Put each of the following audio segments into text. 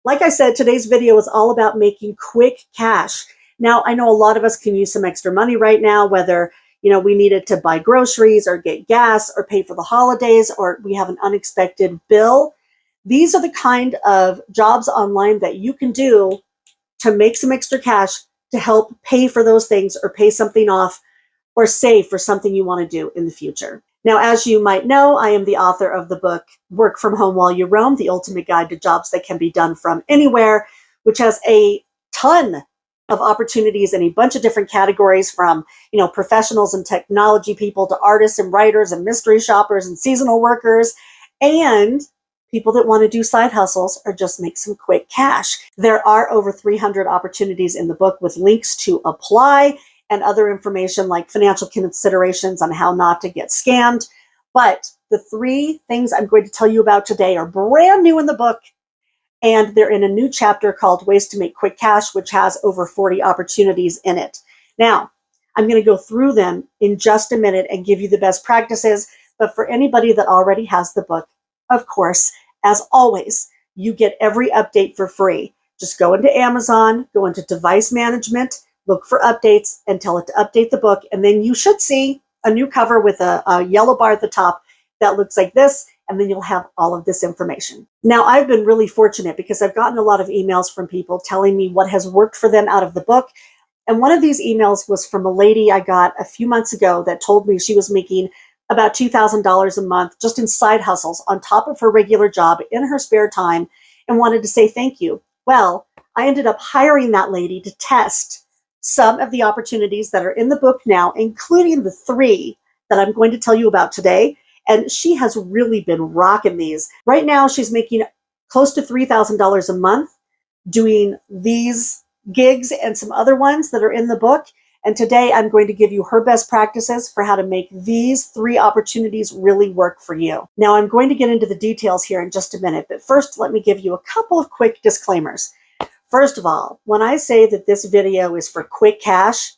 Like I said, today's video is all about making quick cash. Now, I know a lot of us can use some extra money right now, whether we need it to buy groceries or get gas or pay for the holidays, or we have an unexpected bill. These are the kind of jobs online that you can do to make some extra cash to help pay for those things or pay something off or save for something you want to do in the future. Now, as you might know, I am the author of the book, Work From Home While You Roam, the ultimate guide to jobs that can be done from anywhere, which has a ton of opportunities in a bunch of different categories from, professionals and technology people to artists and writers and mystery shoppers and seasonal workers and people that want to do side hustles or just make some quick cash. There are over 300 opportunities in the book with links to apply and other information like financial considerations on how not to get scammed. But the 3 things I'm going to tell you about today are brand new in the book, and they're in a new chapter called Ways to Make Quick Cash, which has over 40 opportunities in it. Now, I'm going to go through them in just a minute and give you the best practices. But for anybody that already has the book, of course, as always, you get every update for free. Just go into Amazon, go into device management, look for updates and tell it to update the book. And then you should see a new cover with a yellow bar at the top that looks like this. And then you'll have all of this information. Now, I've been really fortunate because I've gotten a lot of emails from people telling me what has worked for them out of the book. And one of these emails was from a lady I got a few months ago that told me she was making about $2,000 a month just in side hustles on top of her regular job in her spare time and wanted to say thank you. Well, I ended up hiring that lady to test some of the opportunities that are in the book now, including the 3 that I'm going to tell you about today. And she has really been rocking these. Right now, she's making close to $3,000 a month doing these gigs and some other ones that are in the book. And today I'm going to give you her best practices for how to make these 3 opportunities really work for you. Now, I'm going to get into the details here in just a minute, but first let me give you a couple of quick disclaimers. First of all, when I say that this video is for quick cash,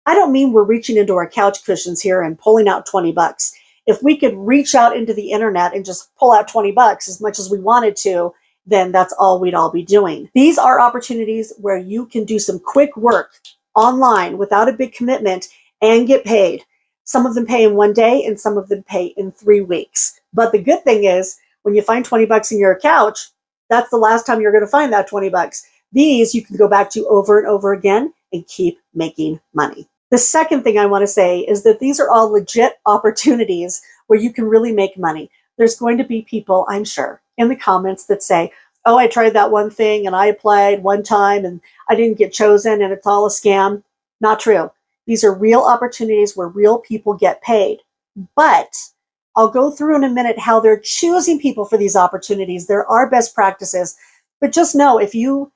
I don't mean we're reaching into our couch cushions here and pulling out 20 bucks. If we could reach out into the internet and just pull out 20 bucks as much as we wanted to, then that's all we'd all be doing. These are opportunities where you can do some quick work online without a big commitment and get paid. Some of them pay in 1 day and some of them pay in 3 weeks. But the good thing is when you find 20 bucks in your couch, that's the last time you're going to find that 20 bucks. These you can go back to over and over again and keep making money. The second thing I want to say is that these are all legit opportunities where you can really make money. There's going to be people, I'm sure, in the comments that say, oh, I tried that one thing and I applied one time and I didn't get chosen and it's all a scam. Not true. These are real opportunities where real people get paid. But I'll go through in a minute how they're choosing people for these opportunities. There are best practices. But just know if you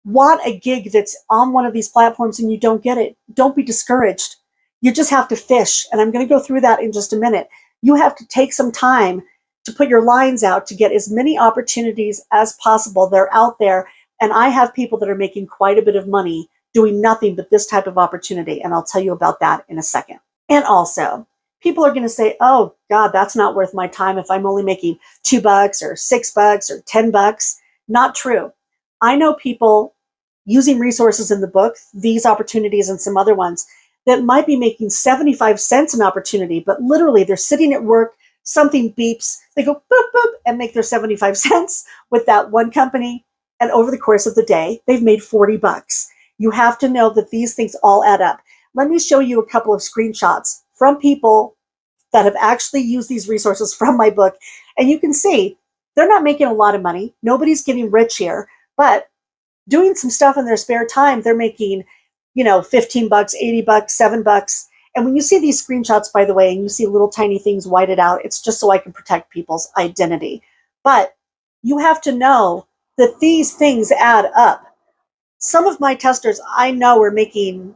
want a gig that's on one of these platforms and you don't get it, don't be discouraged. You just have to fish. And I'm going to go through that in just a minute. You have to take some time to put your lines out to get as many opportunities as possible. They're out there. And I have people that are making quite a bit of money doing nothing but this type of opportunity. And I'll tell you about that in a second. And also, people are going to say, oh God, that's not worth my time if I'm only making $2 or $6 or $10. Not true. I know people using resources in the book, these opportunities and some other ones, that might be making 75 cents an opportunity, but literally they're sitting at work, something beeps, they go boop, boop, and make their 75 cents with that one company. And over the course of the day, they've made 40 bucks. You have to know that these things all add up. Let me show you a couple of screenshots from people that have actually used these resources from my book. And you can see they're not making a lot of money. Nobody's getting rich here. But doing some stuff in their spare time, they're making, $15, $80, $7. And when you see these screenshots, by the way, and you see little tiny things whited out, it's just so I can protect people's identity. But you have to know that these things add up. Some of my testers I know are making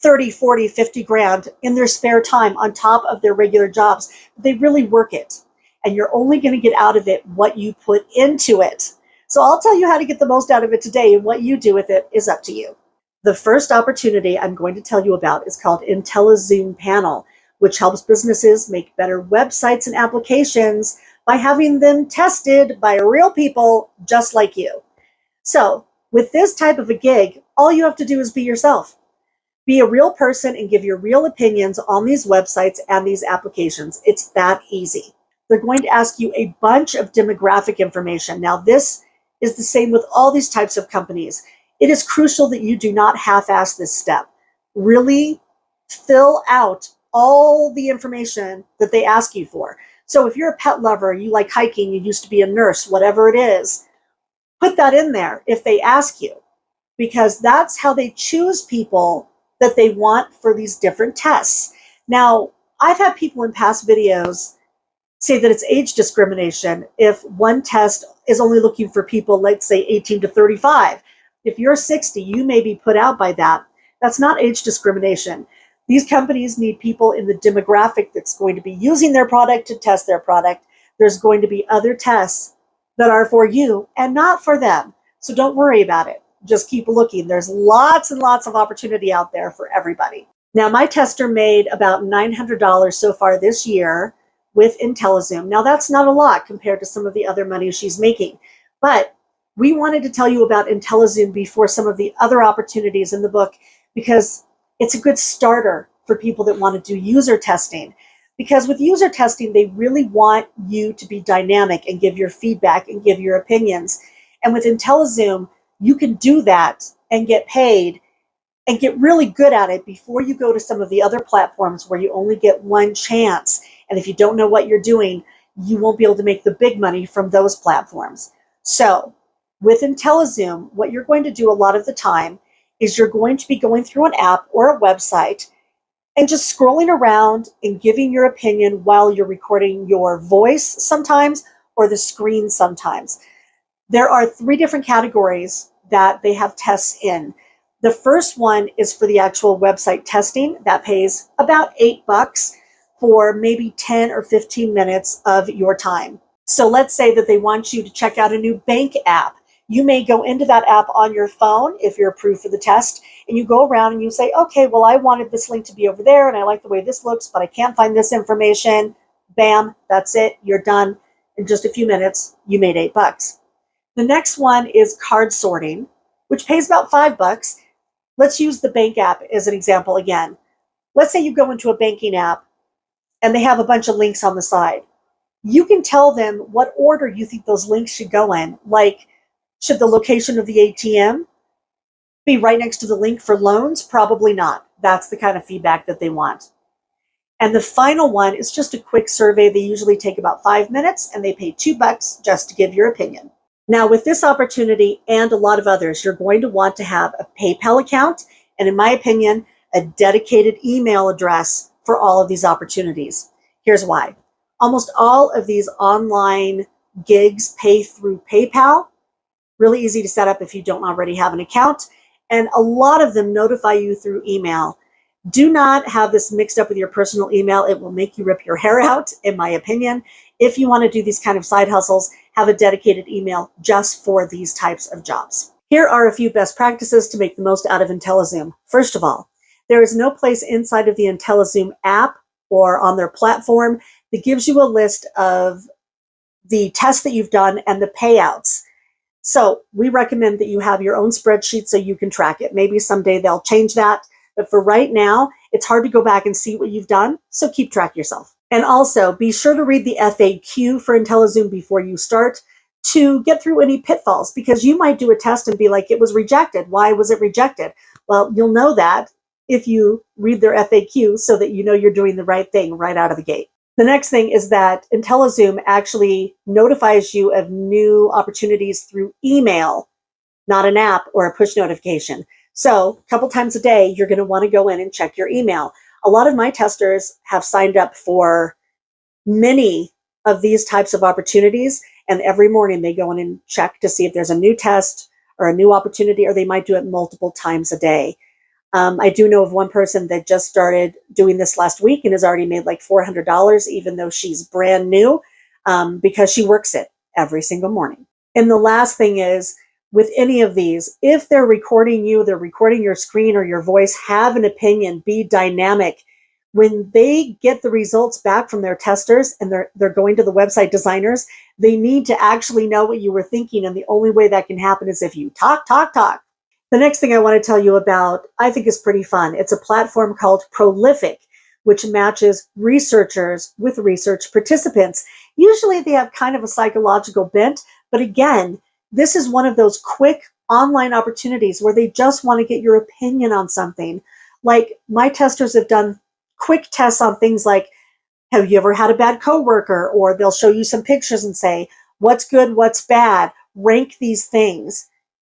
30, 40, 50 grand in their spare time on top of their regular jobs. They really work it. And you're only going to get out of it what you put into it. So I'll tell you how to get the most out of it today, and what you do with it is up to you. The first opportunity I'm going to tell you about is called IntelliZoom Panel, which helps businesses make better websites and applications by having them tested by real people just like you. So with this type of a gig, all you have to do is be yourself. Be a real person and give your real opinions on these websites and these applications. It's that easy. They're going to ask you a bunch of demographic information. Now, this is the same with all these types of companies. It is crucial that you do not half-ass this step. Really fill out all the information that they ask you for. So if you're a pet lover, you like hiking, you used to be a nurse, whatever it is, put that in there if they ask you, because that's how they choose people that they want for these different tests. Now, I've had people in past videos say that it's age discrimination if one test is only looking for people, let's say 18 to 35. If you're 60, you may be put out by that. That's not age discrimination. These companies need people in the demographic that's going to be using their product to test their product. There's going to be other tests that are for you and not for them. So don't worry about it. Just keep looking. There's lots and lots of opportunity out there for everybody. Now, my tester made about $900 so far this year with IntelliZoom. Now, that's not a lot compared to some of the other money she's making, but we wanted to tell you about IntelliZoom before some of the other opportunities in the book, because it's a good starter for people that want to do user testing. Because with user testing, they really want you to be dynamic and give your feedback and give your opinions. And with IntelliZoom, you can do that and get paid and get really good at it before you go to some of the other platforms where you only get one chance. And if you don't know what you're doing, you won't be able to make the big money from those platforms. So with IntelliZoom, what you're going to do a lot of the time is you're going to be going through an app or a website and just scrolling around and giving your opinion while you're recording your voice sometimes or the screen sometimes. There are 3 different categories that they have tests in. The first one is for the actual website testing. That pays about $8 for maybe 10 or 15 minutes of your time. So let's say that they want you to check out a new bank app. You may go into that app on your phone if you're approved for the test, and you go around and you say, okay, well, I wanted this link to be over there and I like the way this looks, but I can't find this information. Bam, that's it. You're done. In just a few minutes, you made $8. The next one is card sorting, which pays about $5. Let's use the bank app as an example again. Let's say you go into a banking app and they have a bunch of links on the side. You can tell them what order you think those links should go in. Like, should the location of the ATM be right next to the link for loans? Probably not. That's the kind of feedback that they want. And the final one is just a quick survey. They usually take about 5 minutes and they pay $2 just to give your opinion. Now, with this opportunity and a lot of others, you're going to want to have a PayPal account and, in my opinion, a dedicated email address for all of these opportunities. Here's why. Almost all of these online gigs pay through PayPal. Really easy to set up if you don't already have an account. And a lot of them notify you through email. Do not have this mixed up with your personal email. It will make you rip your hair out, in my opinion. If you want to do these kind of side hustles, have a dedicated email just for these types of jobs. Here are a few best practices to make the most out of IntelliZoom. First of all, there is no place inside of the IntelliZoom app or on their platform that gives you a list of the tests that you've done and the payouts. So we recommend that you have your own spreadsheet so you can track it. Maybe someday they'll change that. But for right now, it's hard to go back and see what you've done. So keep track yourself. And also be sure to read the FAQ for IntelliZoom before you start to get through any pitfalls, because you might do a test and be like, it was rejected. Why was it rejected? Well, you'll know that if you read their FAQ so that you know you're doing the right thing right out of the gate. The next thing is that IntelliZoom actually notifies you of new opportunities through email, not an app or a push notification. So a couple times a day, you're going to want to go in and check your email. A lot of my testers have signed up for many of these types of opportunities, and every morning they go in and check to see if there's a new test or a new opportunity, or they might do it multiple times a day. I do know of one person that just started doing this last week and has already made like $400, even though she's brand new, because she works it every single morning. And the last thing is, with any of these, if they're recording you, they're recording your screen or your voice, have an opinion, be dynamic. when they get the results back from their testers and they're going to the website designers, they need to actually know what you were thinking. And the only way that can happen is if you talk, talk, talk. The next thing I want to tell you about, I think is pretty fun. It's a platform called Prolific, which matches researchers with research participants. Usually they have kind of a psychological bent, but again, this is one of those quick online opportunities where they just want to get your opinion on something. Like my testers have done quick tests on things like, have you ever had a bad coworker? Or they'll show you some pictures and say, what's good, what's bad, rank these things.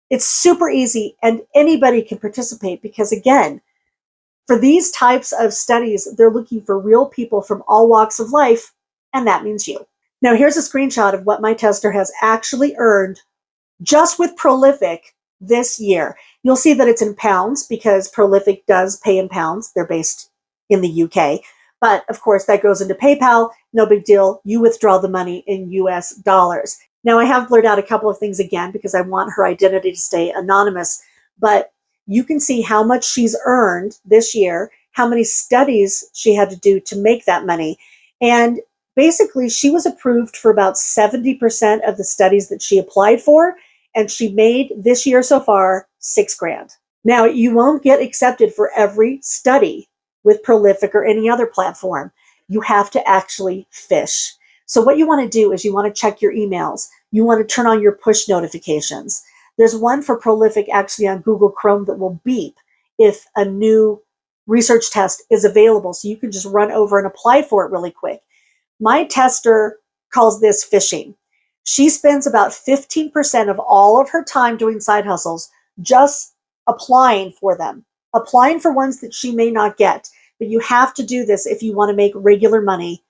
It's super easy and anybody can participate because again, for these types of studies, they're looking for real people from all walks of life, and that means you. Now here's a screenshot of what my tester has actually earned just with Prolific this year. You'll see that it's in pounds because Prolific does pay in pounds. They're based in the UK. But of course, that goes into PayPal. No big deal. You withdraw the money in US dollars. Now, I have blurred out a couple of things again because I want her identity to stay anonymous. But you can see how much she's earned this year, how many studies she had to do to make that money. And basically, she was approved for about 70% of the studies that she applied for. And she made this year so far $6,000. Now, you won't get accepted for every study with Prolific or any other platform. You have to actually fish. So what you want to do is you want to check your emails. You want to turn on your push notifications. There's one for Prolific actually on Google Chrome that will beep if a new research test is available. So you can just run over and apply for it really quick. My tester calls this fishing. She spends about 15% of all of her time doing side hustles just applying for them, applying for ones that she may not get. But you have to do this if you want to make regular money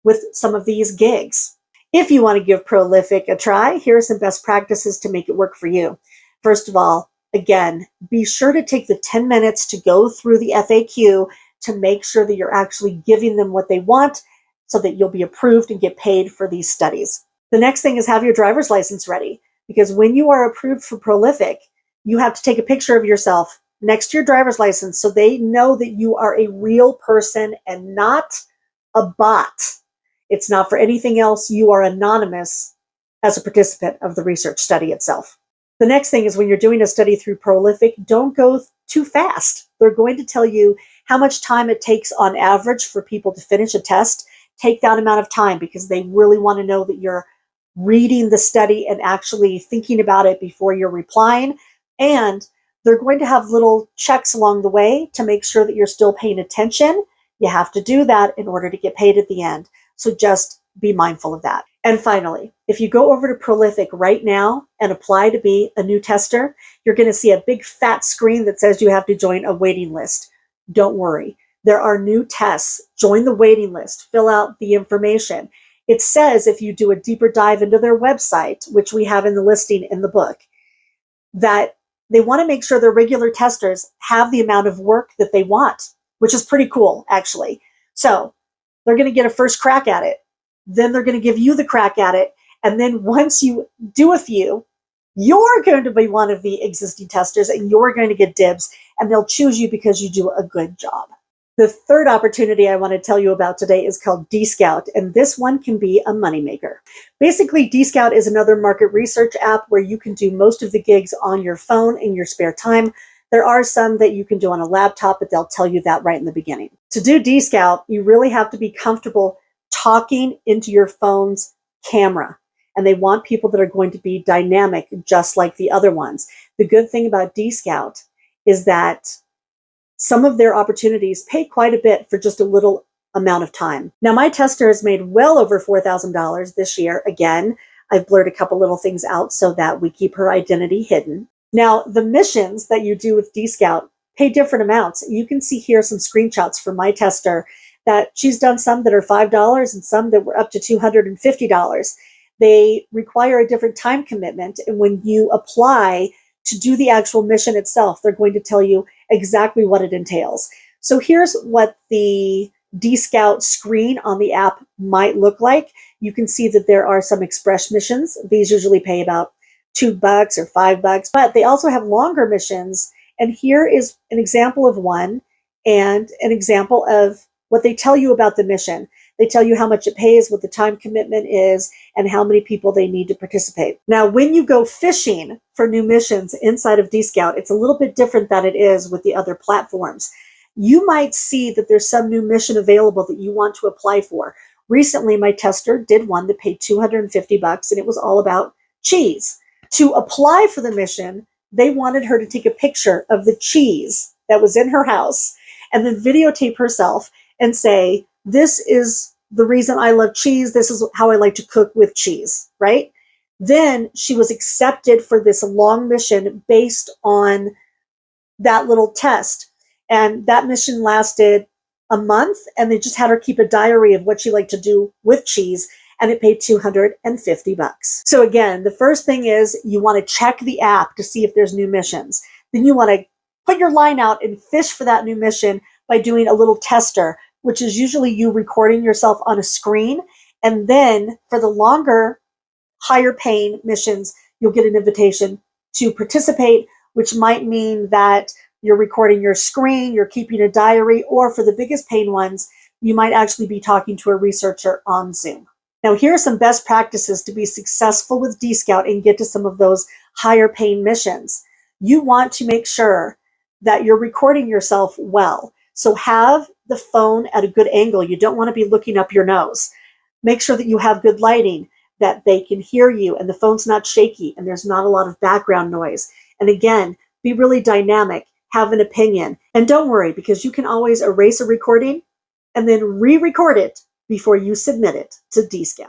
with some of these gigs. If you want to give Prolific a try, here are some best practices to make it work for you. First of all, again, be sure to take the 10 minutes to go through the FAQ to make sure that you're actually giving them what they want so that you'll be approved and get paid for these studies. The next thing is have your driver's license ready, because when you are approved for Prolific, you have to take a picture of yourself next to your driver's license so they know that you are a real person and not a bot. It's not for anything else. You are anonymous as a participant of the research study itself. The next thing is when you're doing a study through Prolific, don't go too fast. They're going to tell you how much time it takes on average for people to finish a test. Take that amount of time because they really want to know that you're reading the study and actually thinking about it before you're replying. And they're going to have little checks along the way to make sure that you're still paying attention. You have to do that in order to get paid at the end. So just be mindful of that. And finally, if you go over to Prolific right now and apply to be a new tester, you're going to see a big fat screen that says you have to join a waiting list. Don't worry. There are new tests. Join the waiting list. Fill out the information. It says if you do a deeper dive into their website, which we have in the listing in the book, that they want to make sure their regular testers have the amount of work that they want, which is pretty cool, actually. So they're going to get a first crack at it. Then they're going to give you the crack at it. And then once you do a few, you're going to be one of the existing testers and you're going to get dibs and they'll choose you because you do a good job. The third opportunity I want to tell you about today is called D-Scout, and this one can be a moneymaker. Basically, D-Scout is another market research app where you can do most of the gigs on your phone in your spare time. There are some that you can do on a laptop, but they'll tell you that right in the beginning. To do D-Scout, you really have to be comfortable talking into your phone's camera, and they want people that are going to be dynamic just like the other ones. The good thing about D-Scout is that some of their opportunities pay quite a bit for just a little amount of time. Now, my tester has made well over $4,000 this year. Again, I've blurred a couple little things out so that we keep her identity hidden. Now, the missions that you do with D-Scout pay different amounts. You can see here some screenshots from my tester that she's done some that are $5 and some that were up to $250. They require a different time commitment. And when you apply to do the actual mission itself, they're going to tell you exactly what it entails. So here's what the D-Scout screen on the app might look like. You can see that there are some express missions. These usually pay about $2 or $5, but they also have longer missions. And here is an example of one and an example of what they tell you about the mission. They tell you how much it pays, what the time commitment is, and how many people they need to participate. Now, when you go fishing for new missions inside of Dscout, it's a little bit different than it is with the other platforms. You might see that there's some new mission available that you want to apply for. Recently, my tester did one that paid $250, and it was all about cheese. To apply for the mission, they wanted her to take a picture of the cheese that was in her house and then videotape herself and say, this is the reason I love cheese. This is how I like to cook with cheese, right? Then she was accepted for this long mission based on that little test. And that mission lasted a month, and they just had her keep a diary of what she liked to do with cheese, and it paid $250. So again, the first thing is you want to check the app to see if there's new missions. Then you want to put your line out and fish for that new mission by doing a little tester, which is usually you recording yourself on a screen. And then for the longer, higher paying missions, you'll get an invitation to participate, which might mean that you're recording your screen, you're keeping a diary, or for the biggest paying ones, you might actually be talking to a researcher on Zoom. Now, here are some best practices to be successful with Dscout and get to some of those higher paying missions. You want to make sure that you're recording yourself well. So have the phone at a good angle. You don't want to be looking up your nose. Make sure that you have good lighting, that they can hear you and the phone's not shaky and there's not a lot of background noise. And again, be really dynamic, have an opinion. And don't worry, because you can always erase a recording and then re-record it before you submit it to Dscout.